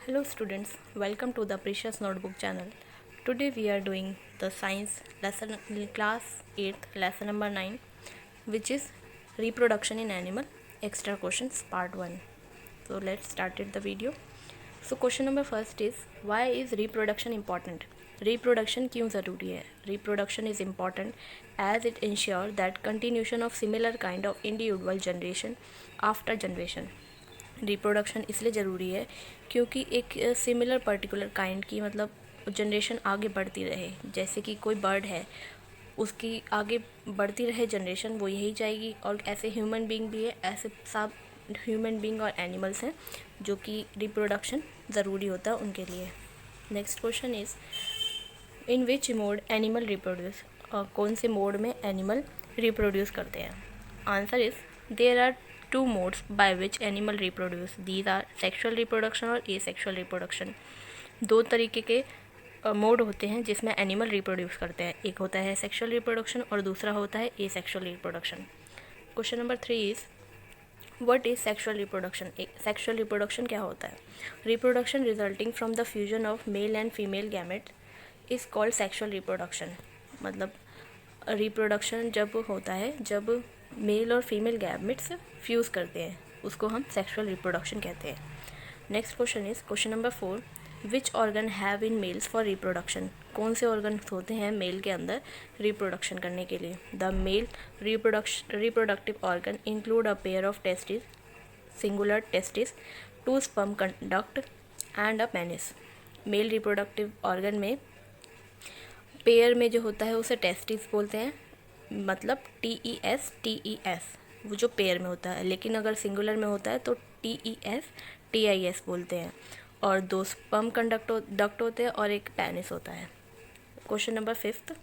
Hello students, welcome to the Precious Notebook channel. Today we are doing the science lesson class 8th lesson number 9, which is reproduction in animal extra questions part 1. So let's start the video. So question number first is, why is reproduction important? Reproduction क्यों ज़रूरी है? Reproduction is important as it ensures that continuation of similar kind of individual generation after generation. Reproduction इसलिए ज़रूरी है क्योंकि एक similar particular kind की मतलब जनरेशन आगे बढ़ती रहे। जैसे कि कोई बर्ड है, उसकी आगे बढ़ती रहे जनरेशन, वो यही चाहेगी। और ऐसे ह्यूमन बीइंग भी है, ऐसे सब ह्यूमन बीइंग और एनिमल्स हैं जो कि रिप्रोडक्शन ज़रूरी होता है उनके लिए। Next question is, in which mode animal reproduce? कौन से मोड में एनिमल रिप्रोड्यूस करते हैं? Answer is, there are two modes by which animal reproduce. These are sexual reproduction और asexual reproduction. दो तरीके के मोड होते हैं जिसमें एनिमल रिप्रोड्यूस करते हैं। एक होता है सेक्सुअल रिप्रोडक्शन और दूसरा होता है asexual reproduction. Question number 3 is, what is sexual reproduction? Sexual reproduction क्या होता है? Reproduction resulting from the fusion of male and female gamete is called sexual reproduction. मतलब रिप्रोडक्शन जब होता है जब मेल और फीमेल गैमेट्स फ्यूज़ करते हैं, उसको हम सेक्सुअल रिप्रोडक्शन कहते हैं। Next question is question number 4, which organ have in males for reproduction? कौन से ऑर्गन होते हैं मेल के अंदर रिप्रोडक्शन करने के लिए? The male reproductive organ include a pair of testis, singular testis, two sperm conduct and a penis. Male reproductive organ में पेयर में जो होता है उसे टेस्टिस बोलते हैं, मतलब TES वो जो पेयर में होता है। लेकिन अगर सिंगुलर में होता है तो TES बोलते हैं। और दो स्पर्म डक्ट होते हैं और एक पेनिस होता है। Question number 5,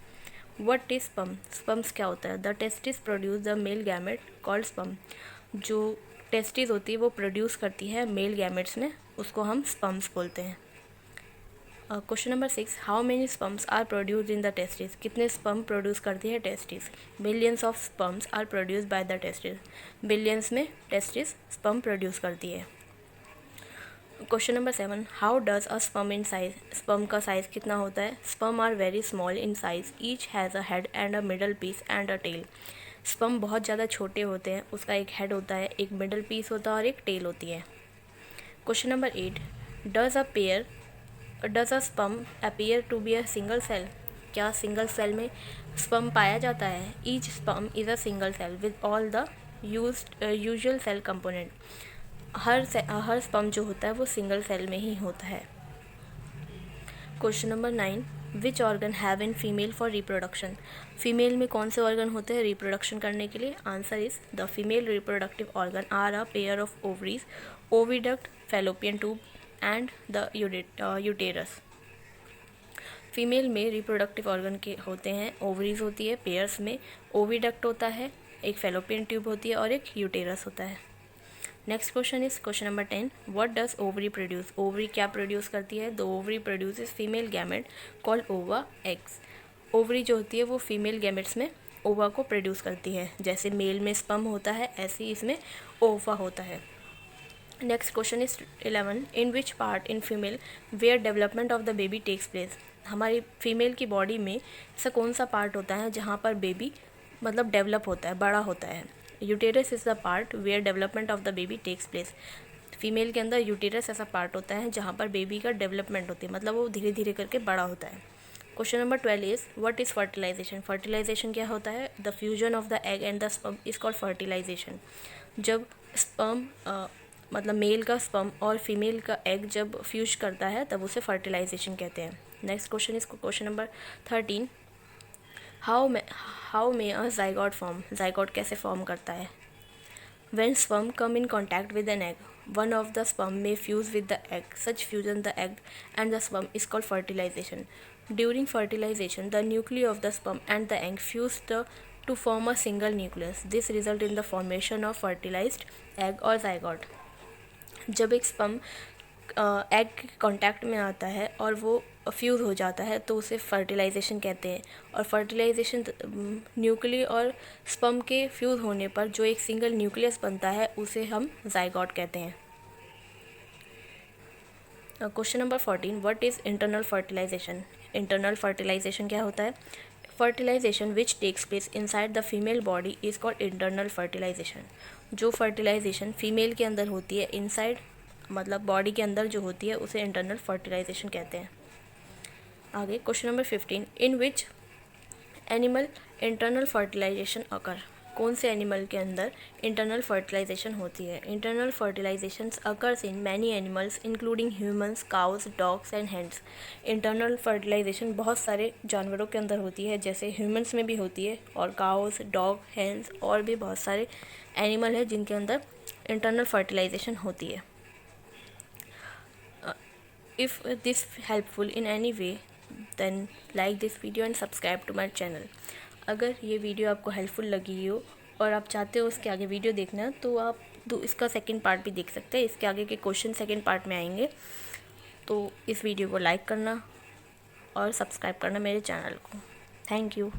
what is sperm? Sperms क्या होता है? The testis produce the male gamete called sperm. जो टेस्टिस होती है वो प्रोड्यूस करती है मेल गैमेट्स में, उसको हम स्पर्म्स बोलते हैं। Question number 6, how many sperms are produced in the testis? कितने स्पर्म प्रोड्यूस करती है testis? Billions of sperms are produced by the testis. Billions में टेस्टिस स्पर्म प्रोड्यूस करती है। Question number 7, how does a sperm in size? Sperm का size कितना होता है? Sperm are very small in size, each has a head and a middle piece and a tail. Sperm बहुत ज़्यादा छोटे होते हैं, उसका एक हेड होता है, एक मिडल पीस होता है और एक टेल होती है। Question number 8, does a sperm appear to be a single cell? क्या सिंगल सेल में स्पर्म पाया जाता है? Each sperm is a single cell with all the usual cell component. हर स्पर्म जो होता है वो सिंगल सेल में ही होता है। Question number 9, which organ have in female for reproduction? Female में कौन से ऑर्गन होते हैं रिप्रोडक्शन करने के लिए? Answer is, the female reproductive organ are a pair of ovaries, oviduct, fallopian tube and the uterus. Female में रिप्रोडक्टिव ऑर्गन के होते हैं, ओवरीज होती है, पेयर्स में ओविडक्ट होता है, एक फैलोपियन ट्यूब होती है और एक यूटेरस होता है। Next question is question number 10, what does ovary produce? Ovary क्या प्रोड्यूस करती है? The ovary produces female gamete called ओवा एग्स। ओवरी जो होती है वो फीमेल गैमेट्स में ओवा को प्रोड्यूस करती है। जैसे मेल में स्पर्म होता है ऐसे ही इसमें ओवा होता है। Next question is 11, in which part in female where development of the baby takes place? हमारी फीमेल की बॉडी में ऐसा कौन सा पार्ट होता है जहाँ पर बेबी मतलब डेवलप होता है, बड़ा होता है? Uterus is the part where development of the baby takes place. Female के अंदर यूटेरस ऐसा पार्ट होता है जहाँ पर बेबी का डेवलपमेंट होती है, मतलब वो धीरे धीरे करके बड़ा होता है। Question number 12 is, what is fertilisation? Fertilisation क्या होता है? The fusion of the egg and the sperm is called fertilisation. जब स्पर्म मतलब मेल का स्पर्म और फीमेल का एग जब फ्यूज करता है तब उसे फर्टिलाइजेशन कहते हैं। Next question is question number 13, how may a zygote form? Zygote कैसे फॉर्म करता है? When sperm come in contact with an egg, one of the sperm may fuse with the egg. Such fusion the egg and the sperm is called fertilization. During fertilization, the nuclei of the sperm and the egg fuse to form a single nucleus. This result in the formation of fertilized egg or zygote. जब एक sperm egg contact में आता है और वो fuse हो जाता है तो उसे फर्टिलाइजेशन कहते हैं। और फर्टिलाइजेशन न्यूक्लियस और स्पर्म के फ्यूज़ होने पर जो एक सिंगल न्यूक्लियस बनता है उसे हम जाइगोट कहते हैं। Question number 14, what is internal fertilisation. Internal fertilisation क्या होता है? Fertilisation which takes place inside the female body is called internal fertilisation. जो फर्टिलाइजेशन फीमेल के अंदर होती है, इनसाइड मतलब बॉडी के अंदर जो होती है, उसे इंटरनल फर्टिलाइजेशन कहते हैं। आगे question number 15, in which animal internal fertilization occur. कौन से एनिमल के अंदर इंटरनल फर्टिलाइजेशन होती है? Internal fertilization occurs in many animals including humans, cows, dogs and hens. Internal fertilization बहुत सारे जानवरों के अंदर होती है, जैसे ह्यूमंस में भी होती है, और काउस, डॉग, हेंस और भी बहुत सारे एनिमल है जिनके अंदर इंटरनल फर्टिलाइजेशन होती है। If this helpful in any way then like this video and subscribe to my channel. अगर ये वीडियो आपको हेल्पफुल लगी हो और आप चाहते हो उसके आगे वीडियो देखना, तो आप इसका सेकंड पार्ट भी देख सकते हैं। इसके आगे के क्वेश्चन सेकंड पार्ट में आएंगे। तो इस वीडियो को लाइक करना और सब्सक्राइब करना मेरे चैनल को। Thank you.